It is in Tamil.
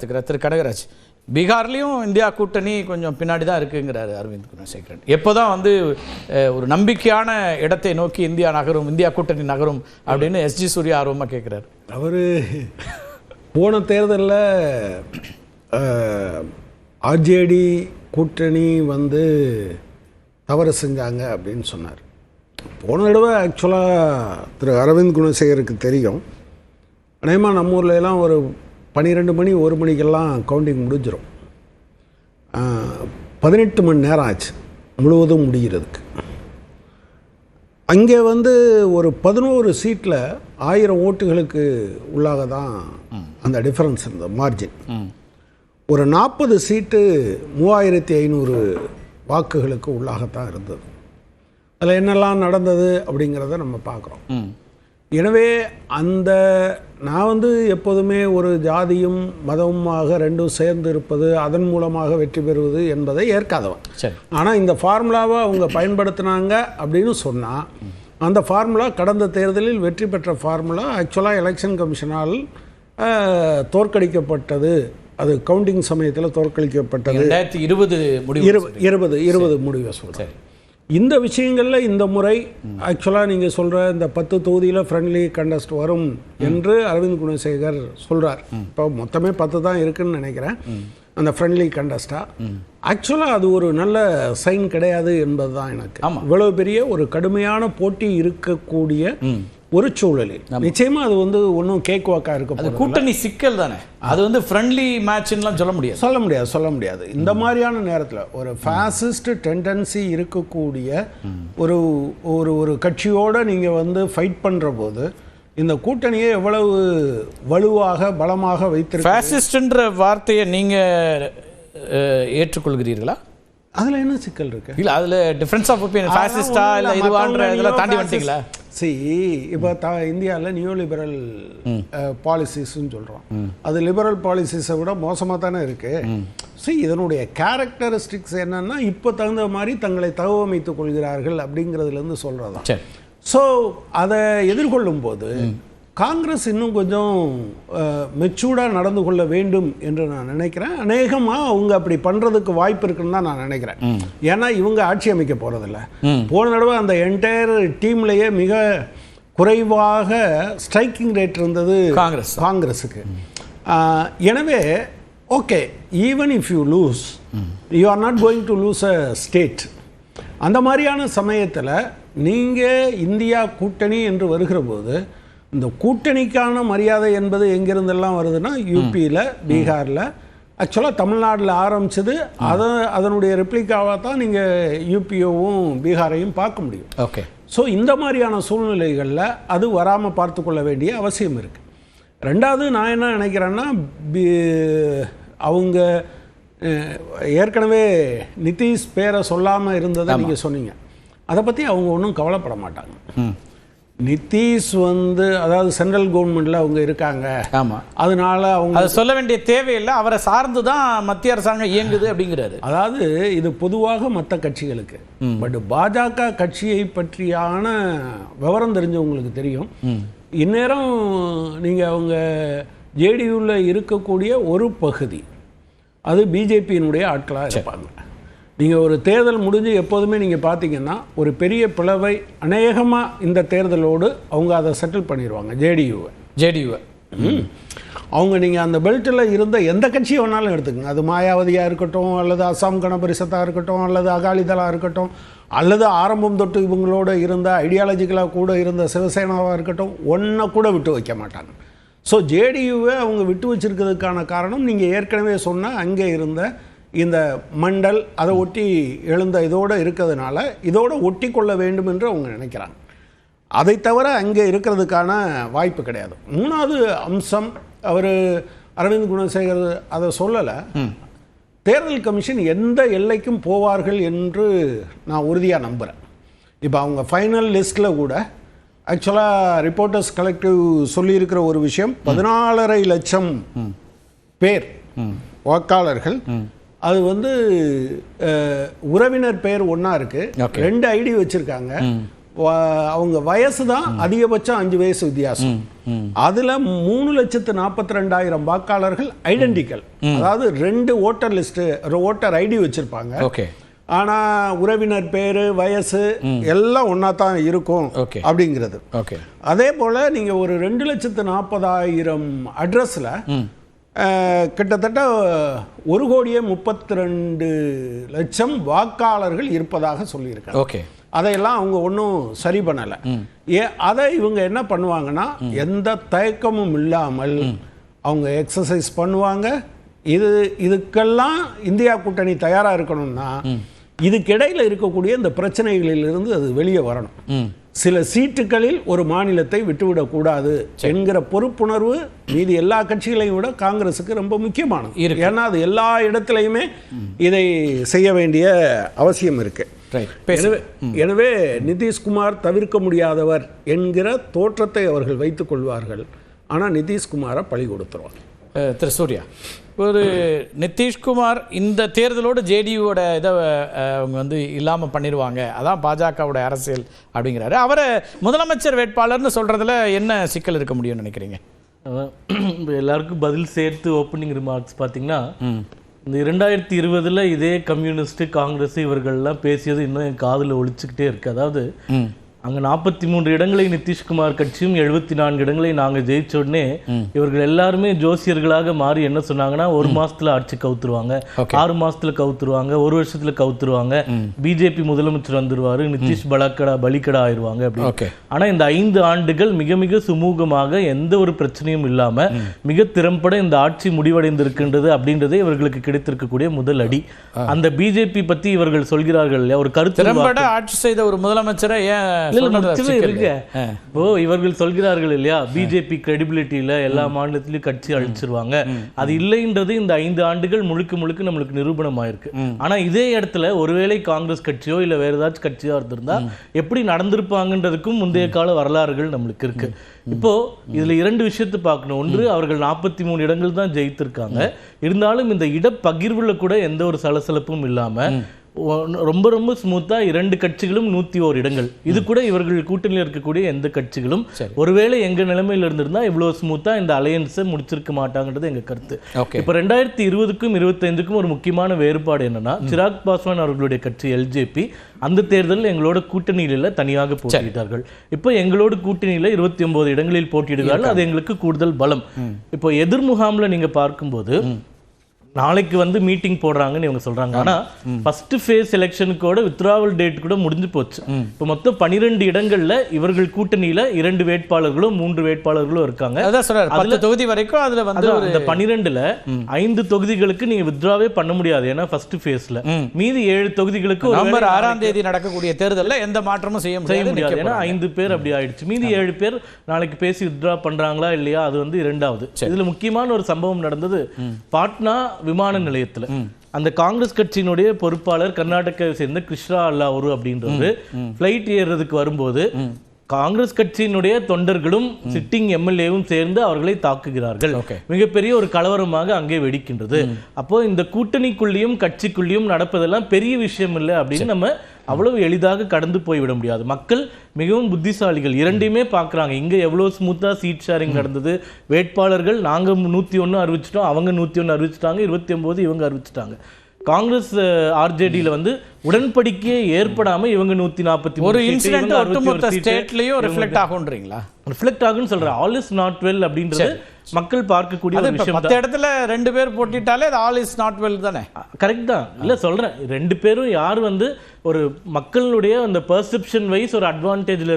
திரு கடகராஜ், பீகார்லேயும் இந்தியா கூட்டணி கொஞ்சம் பின்னாடி தான் இருக்குங்கிறாரு அரவிந்த் குணசேகரன். எப்போதான் வந்து ஒரு நம்பிக்கையான இடத்தை நோக்கி இந்தியா நகரும், இந்தியா கூட்டணி நகரும் அப்படின்னு எஸ்ஜி சூர்யா ஆர்வமாக கேட்குறாரு. அவர் போன தேர்தலில் ஆர்ஜேடி கூட்டணி வந்து தவறு செஞ்சாங்க அப்படின்னு சொன்னார். போன தடவை ஆக்சுவலாக திரு அரவிந்த் குணசேகருக்கு தெரியும், அநேகமாக நம்ம ஊரில் எல்லாம் ஒரு 12 மணி 1 மணிக்கெல்லாம் கவுண்டிங் முடிஞ்சிடும். 18 மணி நேரம் ஆச்சு முழுவதும் முடிகிறதுக்கு. அங்கே வந்து ஒரு 11 சீட்டில் 1000 ஓட்டுகளுக்கு உள்ளாக தான் அந்த டிஃப்ரென்ஸ் இருந்தது, மார்ஜின். ஒரு 40 சீட்டு 3500 வாக்குகளுக்கு உள்ளாகத்தான் இருந்தது. அதில் என்னெல்லாம் நடந்தது அப்படிங்கிறத நம்ம பார்க்குறோம். எனவே அந்த நான் வந்து எப்போதுமே ஒரு ஜாதியும் மதமுமாக ரெண்டும் சேர்ந்து இருப்பது, அதன் மூலமாக வெற்றி பெறுவது என்பதை ஏற்காதவன். ஆனால் இந்த ஃபார்முலாவை அவங்க பயன்படுத்தினாங்க அப்படின்னு சொன்னால், அந்த ஃபார்முலா கடந்த தேர்தலில் வெற்றி பெற்ற ஃபார்முலா ஆக்சுவலாக எலெக்ஷன் கமிஷனால் தோற்கடிக்கப்பட்டது. அது கவுண்டிங் சமயத்தில் தோற்கடிக்கப்பட்டது. 2020 முடிவை சொல்கிறேன். இந்த விஷயங்களில் இந்த முறை ஆக்சுவலாக நீங்கள் சொல்கிற இந்த 10 தொகுதியில் ஃப்ரெண்ட்லி கண்டஸ்ட் வரும் என்று அரவிந்த் குணசேகர் சொல்கிறார். இப்போ மொத்தமே 10 தான் இருக்குன்னு நினைக்கிறேன் அந்த ஃப்ரெண்ட்லி கண்டஸ்டாக. ஆக்சுவலாக அது ஒரு நல்ல சைன் கிடையாது என்பது தான் எனக்கு. இவ்வளோ பெரிய ஒரு கடுமையான போட்டி இருக்கக்கூடிய ஒரு சூழலில் நிச்சயமா அது வந்து ஒன்றும் கேக் வாக்கா இருக்க கூட்டணி சிக்கல் தானே. அது வந்து ஃப்ரெண்ட்லி மேட்ச்லாம் சொல்ல முடியாது. இந்த மாதிரியான நேரத்தில் ஒரு ஃபாசிஸ்ட் டெண்டன்சி இருக்கக்கூடிய ஒரு ஒரு ஒரு கட்சியோட நீங்க வந்து ஃபைட் பண்ற போது இந்த கூட்டணியை எவ்வளவு வலுவாக பலமாக வைத்திருக்க. ஃபாசிஸ்ட்ன்ற வார்த்தையை நீங்க ஏற்றுக்கொள்கிறீர்களா? அதில் என்ன சிக்கல் இருக்கு? இல்லை, அதில் டிஃபரன்ஸ் ஆஃப் ஒப்பீனியன், ஃபாசிஸ்டா இல்லை இதுவான்ற இதெல்லாம் தாண்டி வந்துட்டீங்களா? இப்போ இந்தியாவில் நியூ லிபரல் பாலிசிஸ்ன்னு சொல்கிறோம். அது லிபரல் பாலிசிஸை விட மோசமாக தானே இருக்குது. இதனுடைய கேரக்டரிஸ்டிக்ஸ் என்னன்னா, இப்போ தகுந்த மாதிரி தங்களை தகவமைத்துக் கொள்கிறார்கள் அப்படிங்கிறதுலேருந்து சொல்கிறதா. ஸோ அதை எதிர்கொள்ளும் போது காங்கிரஸ் இன்னும் கொஞ்சம் மெச்சூர்டாக நடந்து கொள்ள வேண்டும் என்று நான் நினைக்கிறேன். அநேகமாக அவங்க அப்படி பண்ணுறதுக்கு வாய்ப்பு இருக்குன்னு தான் நான் நினைக்கிறேன். ஏன்னா இவங்க ஆட்சி அமைக்க போகிறதில்ல. போன தடவை அந்த என்டையர் டீம்லேயே மிக குறைவாக ஸ்ட்ரைக்கிங் ரேட் இருந்தது காங்கிரஸுக்கு. எனவே okay, even if you lose, you are not going to lose a state. அந்த மாதிரியான சமயத்தில் நீங்கள் இந்தியா கூட்டணி என்று வருகிற போது இந்த கூட்டணிக்கான மரியாதை என்பது எங்கிருந்தெல்லாம் வருதுன்னா, யூபியில், பீகாரில், ஆக்சுவலாக தமிழ்நாட்டில் ஆரம்பிச்சது. அதனுடைய ரெப்ளிகாவாக தான் நீங்கள் யூபியோவும் பீகாரையும் பார்க்க முடியும். ஓகே. ஸோ இந்த மாதிரியான சூழ்நிலைகளில் அது வராமல் பார்த்து கொள்ள வேண்டிய அவசியம் இருக்குது. ரெண்டாவது நான் என்ன நினைக்கிறேன்னா, அவங்க ஏற்கனவே நிதிஷ் பேரை சொல்லாமல் இருந்ததை நீங்கள் சொன்னீங்க. அதை பற்றி அவங்க ஒன்றும் கவலைப்பட மாட்டாங்க. நிதிஷ் வந்து அதாவது சென்ட்ரல் கவர்மெண்ட்ல அவங்க இருக்காங்க. ஆமா, அதனால அவங்க அதை சொல்ல வேண்டிய தேவையில்லை, அவரை சார்ந்து தான் மத்திய அரசாங்கம் இயங்குது அப்படிங்கிறாரு. அதாவது இது பொதுவாக மற்ற கட்சிகளுக்கு. பட் பாஜக கட்சியை பற்றியான விவரம் தெரிஞ்சவங்களுக்கு தெரியும். இந்நேரம் நீங்க அவங்க ஜேடியூவில் இருக்கக்கூடிய ஒரு பகுதி அது பிஜேபியினுடைய ஆட்களாக இருப்பாங்க. நீங்கள் ஒரு தேர்தல் முடிஞ்சு எப்போதுமே நீங்கள் பார்த்தீங்கன்னா ஒரு பெரிய பிளவை அநேகமாக இந்த தேர்தலோடு அவங்க அதை செட்டில் பண்ணிடுவாங்க. ஜேடியூவை அவங்க நீங்கள் அந்த பெல்ட்டில் இருந்த எந்த கட்சியை வேணாலும் எடுத்துக்கங்க. அது மாயாவதியாக இருக்கட்டும், அல்லது அசாம் கணபரிஷத்தாக இருக்கட்டும், அல்லது அகாலிதளாக இருக்கட்டும், அல்லது ஆரம்பம் தொட்டு இவங்களோட இருந்த ஐடியாலஜிக்கலாக கூட இருந்த சிவசேனாவாக இருக்கட்டும், ஒன்றை கூட விட்டு வைக்க மாட்டாங்க. ஸோ ஜேடியூவை அவங்க விட்டு வச்சிருக்கிறதுக்கான காரணம் நீங்கள் ஏற்கனவே சொன்ன அங்கே இருந்த இந்த மண்டல், அதை ஒட்டி எழுந்த இதோடு இருக்கிறதுனால இதோடு ஒட்டி கொள்ள வேண்டும் என்று அவங்க நினைக்கிறாங்க. அதை தவிர அங்கே இருக்கிறதுக்கான வாய்ப்பு கிடையாது. மூணாவது அம்சம், அவர் அரவிந்த் குணசேகர் அதை சொல்லலை. தேர்தல் கமிஷன் எந்த எல்லைக்கும் போவார்கள் என்று நான் உறுதியாக நம்புகிறேன். இப்போ அவங்க ஃபைனல் லிஸ்ட்டில் கூட ஆக்சுவலாக ரிப்போர்ட்டர்ஸ் கலெக்டிவ் சொல்லியிருக்கிற ஒரு விஷயம், 14.5 லட்சம் பேர் வாக்காளர்கள். அது வந்து உறவினர் பெயர் ஒன்றா இருக்குது, 2 ஐடி வச்சுருக்காங்க. அவங்க வயசு தான் அதிகபட்சம் 5 வயசு வித்தியாசம். அதில் 3,42,000 வாக்காளர்கள் ஐடென்டிக்கல், அதாவது 2 ஓட்டர் லிஸ்ட்டு, ஓட்டர் ஐடி வச்சுருப்பாங்க. ஓகே. ஆனால் உறவினர் பேர், வயசு எல்லாம் ஒன்றா தான் இருக்கும் அப்படிங்கிறது. ஓகே. அதே போல் நீங்கள் ஒரு 2,40,000 அட்ரஸில் கிட்டத்தட்ட 1,32,00,000 வாக்காளர்கள் இருப்பதாக சொல்லியிருக்காங்க. ஓகே. அதையெல்லாம் அவங்க ஒன்றும் சரி பண்ணலை. அதை இவங்க என்ன பண்ணுவாங்கன்னா, எந்த தயக்கமும் இல்லாமல் அவங்க எக்ஸசைஸ் பண்ணுவாங்க. இதுக்கெல்லாம் இந்தியா கூட்டணி தயாராக இருக்கணும்னா இதுக்கிடையில் இருக்கக்கூடிய இந்த பிரச்சனைகளிலிருந்து அது வெளியே வரணும். சில சீட்டுகளில் ஒரு மாநிலத்தை விட்டுவிடக்கூடாது என்கிற பொறுப்புணர்வு மீதி எல்லா கட்சிகளையும் விட காங்கிரஸுக்கு ரொம்ப முக்கியமானது. ஏன்னா அது எல்லா இடத்துலையுமே இதை செய்ய வேண்டிய அவசியம் இருக்கு. எனவே நிதிஷ்குமார் தவிர்க்க முடியாதவர் என்கிற தோற்றத்தை அவர்கள் வைத்துக் கொள்வார்கள். ஆனால் நிதிஷ்குமாரை பழி கொடுத்துருவாங்க. திரு சூர்யா, ஒரு நிதிஷ்குமார் இந்த தேர்தலோடு ஜேடியூவோட இதை அவங்க வந்து இல்லாமல் பண்ணிடுவாங்க, அதான் பாஜகவோட அரசியல் அப்படிங்கிறாரு. அவரை முதலமைச்சர் வேட்பாளர்னு சொல்கிறதுல என்ன சிக்கல் இருக்க முடியும்னு நினைக்கிறீங்க? எல்லாருக்கும் பதில் சேர்த்து ஓப்பனிங் ரிமார்க்ஸ் பார்த்தீங்கன்னா, இந்த 2020 இதே கம்யூனிஸ்ட், காங்கிரஸ் இவர்கள்லாம் பேசியது இன்னும் என் காதில் ஒழிச்சுக்கிட்டே இருக்கு. அதாவது அங்கே 43 இடங்களை நிதிஷ்குமார் கட்சியும் 74 இடங்களை நாங்கள் ஜெயிச்ச உடனே இவர்கள் எல்லாருமே ஜோசியர்களாக மாறி என்ன சொன்னாங்கன்னா, 1 மாசத்துல ஆட்சி கவுத்துருவாங்க, 6 மாசத்துல கவுத்துருவாங்க, 1 வருஷத்துல கவுத்துருவாங்க, பிஜேபி முதலமைச்சர் வந்துருவாரு, நிதிஷ் பலிக்கடா ஆயிடுவாங்க அப்படின்னு. ஆனா இந்த 5 ஆண்டுகள் மிக மிக சுமூகமாக எந்த ஒரு பிரச்சனையும் இல்லாம மிக திறம்பட இந்த ஆட்சி முடிவடைந்திருக்கின்றது அப்படின்றதே இவர்களுக்கு கிடைத்திருக்கக்கூடிய முதல் அடி. அந்த பிஜேபி பத்தி இவர்கள் சொல்கிறார்கள் இல்லையா, ஒரு கருத்து ஆட்சி செய்த ஒரு முதலமைச்சரை ஏன் இவர்கள் சொல்கிறார்கள் இல்லையா, பிஜேபி கிரெடிபிலிட்டியில எல்லா மாநிலத்திலும் கட்சி அழிச்சிருவாங்க, அது இல்லைன்றது இந்த 5 ஆண்டுகள் முழுக்க முழுக்க நம்மளுக்கு நிரூபணம் ஆயிருக்கு. ஆனா இதே இடத்துல ஒருவேளை காங்கிரஸ் கட்சியோ இல்ல வேற ஏதாச்சும் கட்சியோ இருந்திருந்தா எப்படி நடந்திருப்பாங்கன்றதுக்கும் முந்தைய கால வரலாறுகள் நம்மளுக்கு இருக்கு. இப்போ இதுல 2 விஷயத்தை பார்க்கணும். ஒன்று, அவர்கள் 43 இடங்கள் தான் ஜெயித்திருக்காங்க. இருந்தாலும் இந்த இடப்பகிர்வுல கூட எந்த ஒரு சலசலப்பும் இல்லாம ரொம்ப ரொம்ப ஸ்மூத்தா 2 கட்சிகளும் 101 இடங்கள். இது கூட இவர்கள் கூட்டணியில் இருக்கக்கூடிய எந்த கட்சிகளும் ஒருவேளை எங்க நிலைமையில இருந்திருந்தா இவ்வளவு ஸ்மூத்தா இந்த அலையன்ஸை முடிச்சிருக்க மாட்டாங்கன்றது எங்க கருத்து. இப்ப 2020க்கும் 25க்கும் ஒரு முக்கியமான வேறுபாடு என்னன்னா, சிராக் பாஸ்வான் அவர்களுடைய கட்சி எல்ஜேபி அந்த தேர்தலில் எங்களோட கூட்டணியில தனியாக போட்டியிட்டார்கள். இப்போ எங்களோட கூட்டணியில 29 இடங்களில் போட்டியிடுகிறார்கள். அது எங்களுக்கு கூடுதல் பலம். இப்போ எதிர் முகாம்ல நீங்க பார்க்கும்போது நாளைக்கு வந்து மீட்டிங் போடுறாங்கன்னு இவங்க சொல்றாங்க. ஆனா ஃபர்ஸ்ட் ஃபேஸ் எலெக்ஷனுக்கோட வித்ராவல் டேட் கூட முடிஞ்சு போச்சு. இப்போ மொத்தம் 12 இடங்கள்ல இவர்கள் கூட்டணியில 2 வேட்பாளர்களும் 3 வேட்பாளர்களும் இருக்காங்க. அதான் சொல்றாரு 10 தொகுதி வரைக்கும். அதுல வந்து அந்த 12ல 5 தொகுதிகளுக்கு நீங்க வித்ராவே பண்ண முடியாது, ஏன்னா ஃபர்ஸ்ட் ஃபேஸ்ல. மீதி 7 தொகுதிகளுக்கு நவம்பர் 6ஆம் தேதி நடக்கக்கூடிய தேர்தல்ல எந்த மாற்றமும் செய்ய முடியாது, ஏன்னா 5 பேர் அப்படி ஆயிடுச்சு. மீதி 7 பேர் நாளைக்கு பேசி வித்ரா பண்றாங்களா இல்லையா, அது வந்து 2வது. இதுல முக்கியமான ஒரு சம்பவம் நடந்தது பாட்னா விமான நிலையத்துல. அந்த காங்கிரஸ் கட்சியினுடைய பொறுப்பாளர் கர்நாடகாவை சேர்ந்த கிருஷ்ணா அல்லாவூர் அப்படின்றது பிளைட் ஏறுறதுக்கு வரும்போது காங்கிரஸ் கட்சியினுடைய தொண்டர்களும் சிட்டிங் எம்எல்ஏவும் சேர்ந்து அவர்களை தாக்குகிறார்கள். மிகப்பெரிய ஒரு கலவரமாக அங்கே வெடிக்கின்றது. அப்போ இந்த கூட்டணிக்குள்ளேயும் கட்சிக்குள்ளேயும் நடப்பதெல்லாம் பெரிய விஷயம் இல்லை அப்படின்னு நம்ம அவ்வளவு எளிதாக கடந்து போய்விட முடியாது. மக்கள் மிகவும் புத்திசாலிகள், இரண்டையுமே பார்க்குறாங்க. இங்கே எவ்வளோ ஸ்மூத்தாக சீட் ஷேரிங் நடந்தது, வேட்பாளர்கள் நாங்கள் 101 அறிவிச்சிட்டோம், அவங்க 101 அறிவிச்சிட்டாங்க, 29 இவங்க அறிவிச்சிட்டாங்க. காங்கிரஸ் ஆர்ஜேடியில் வந்து உடன்படிக்கையே ஏற்படாம இவங்க 143 ஒரு இன்சிடென்ட் ஒட்டுமொத்த ஸ்டேட்லயும் ரிஃப்ளெக்ட் ஆகும்ன்றீங்களா? ரிஃப்ளெக்ட் ஆகும்னு சொல்றேன். ஆல் இஸ் நாட் வெல் அப்படின்றது மக்கள் பார்க்கக்கூடிய ஒரு விஷயம். 10 இடத்துல 2 பேர் போட்டிட்டாலே அது ஆல் இஸ் நாட் வெல் தானே? கரெக்ட் தான். இல்ல சொல்றேன், 2 பேரும் யார் வந்து ஒரு மக்களுடைய அந்த பெர்செப்ஷன் வைஸ் ஒரு அட்வான்டேஜ்ல